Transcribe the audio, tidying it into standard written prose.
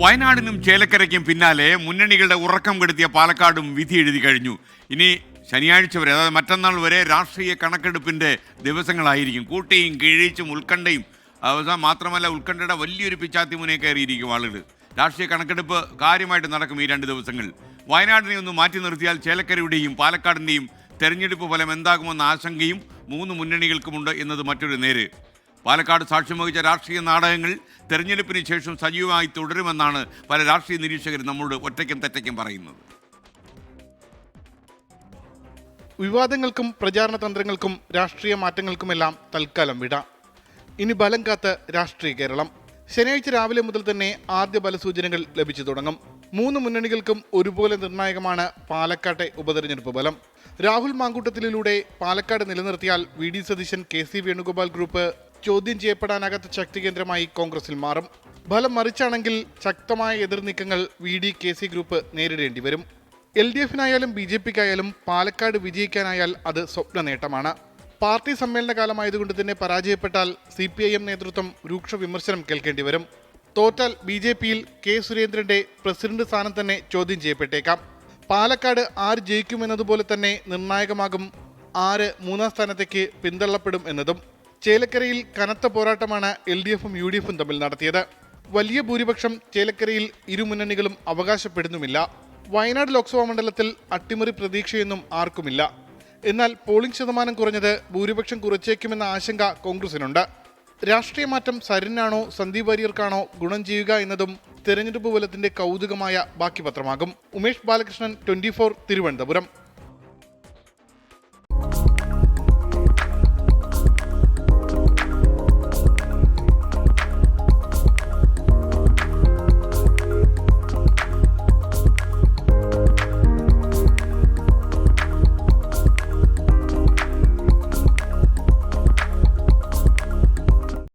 വയനാടിനും ചേലക്കരയ്ക്കും പിന്നാലെ മുന്നണികളുടെ ഉറക്കം കെടുത്തിയ പാലക്കാടും വിധി എഴുതി കഴിഞ്ഞു. ഇനി ശനിയാഴ്ച വരെ, അതായത് മറ്റന്നാൾ വരെ രാഷ്ട്രീയ കണക്കെടുപ്പിൻ്റെ ദിവസങ്ങളായിരിക്കും. കൂട്ടിയും കിഴിച്ചും ഉത്കണ്ഠയും മാത്രമല്ല, ഉത്കണ്ഠയുടെ വലിയൊരു പിച്ചാത്തി മുനേ കയറിയിരിക്കും ആളുകൾ. രാഷ്ട്രീയ കണക്കെടുപ്പ് കാര്യമായിട്ട് നടക്കും ഈ 2 ദിവസങ്ങൾ. വയനാടിനെ ഒന്ന് മാറ്റി നിർത്തിയാൽ ചേലക്കരയുടെയും പാലക്കാടിൻ്റെയും തെരഞ്ഞെടുപ്പ് ഫലം എന്താകുമെന്ന ആശങ്കയും 3 മുന്നണികൾക്കുമുണ്ട് എന്നത് മറ്റൊരു നേര്. പാലക്കാട് സാക്ഷ്യം വഹിച്ച രാഷ്ട്രീയ നാടകങ്ങൾ തെരഞ്ഞെടുപ്പിന് ശേഷം സജീവമായി തുടരുമെന്നാണ് പല രാഷ്ട്രീയ നിരീക്ഷകരും നമ്മോട് ഒറ്റയ്ക്കും തെറ്റയ്ക്കും പറയുന്നത്. വിവാദങ്ങൾക്കും പ്രചാരണ തന്ത്രങ്ങൾക്കും രാഷ്ട്രീയ മാറ്റങ്ങൾക്കുമെല്ലാം തൽക്കാലം വിട. ഇനി ബലം കാത്ത് രാഷ്ട്രീയ കേരളം. ശനിയാഴ്ച രാവിലെ മുതൽ തന്നെ ആദ്യ ബലസൂചനകൾ ലഭിച്ചു തുടങ്ങും. 3 മുന്നണികൾക്കും ഒരുപോലെ നിർണായകമാണ് പാലക്കാട്ടെ ഉപതെരഞ്ഞെടുപ്പ് ഫലം. രാഹുൽ മാങ്കൂട്ടത്തിലൂടെ പാലക്കാട് നിലനിർത്തിയാൽ V D Satheesan, K C. Venugopal group ചോദ്യം ചെയ്യപ്പെടാനാകാത്ത ശക്തി കേന്ദ്രമായി കോൺഗ്രസിൽ മാറും. ഫലം മറിച്ചാണെങ്കിൽ ശക്തമായ എതിർനീക്കങ്ങൾ വി ഡി കെ.സി. ഗ്രൂപ്പ് നേരിടേണ്ടി വരും. LDF-നായാലും BJP-ക്കായാലും പാലക്കാട് വിജയിക്കാനായാൽ അത് സ്വപ്ന നേട്ടമാണ്. പാർട്ടി സമ്മേളന കാലമായതുകൊണ്ട് തന്നെ പരാജയപ്പെട്ടാൽ CPIM നേതൃത്വം രൂക്ഷ വിമർശനം കേൾക്കേണ്ടി വരും. തോറ്റാൽ BJP-യിൽ കെ സുരേന്ദ്രന്റെ പ്രസിഡന്റ് സ്ഥാനം തന്നെ ചോദ്യം ചെയ്യപ്പെട്ടേക്കാം. പാലക്കാട് ആര് ജയിക്കുമെന്നതുപോലെ തന്നെ നിർണായകമാകും ആര് 3ാം സ്ഥാനത്തേക്ക് പിന്തള്ളപ്പെടും എന്നതും. ചേലക്കരയിൽ കനത്ത പോരാട്ടമാണ് LDF-ഉം UDF-ഉം തമ്മിൽ നടത്തിയത്. വലിയ ഭൂരിപക്ഷം ചേലക്കരയിൽ ഇരു മുന്നണികളും അവകാശപ്പെടുന്നുമില്ല. വയനാട് ലോക്സഭാ മണ്ഡലത്തിൽ അട്ടിമറി പ്രതീക്ഷയൊന്നും ആർക്കുമില്ല. എന്നാൽ പോളിംഗ് ശതമാനം കുറഞ്ഞത് ഭൂരിപക്ഷം കുറച്ചേക്കുമെന്ന ആശങ്ക കോൺഗ്രസിനുണ്ട്. രാഷ്ട്രീയ മാറ്റം സരിനാണോ സന്ദീപ് വാര്യർക്കാണോ ഗുണം ചെയ്യുക എന്നതും തെരഞ്ഞെടുപ്പ് ഫലത്തിന്റെ കൗതുകമായ ബാക്കി പത്രമാകും. ഉമേഷ് ബാലകൃഷ്ണൻ, 24, തിരുവനന്തപുരം.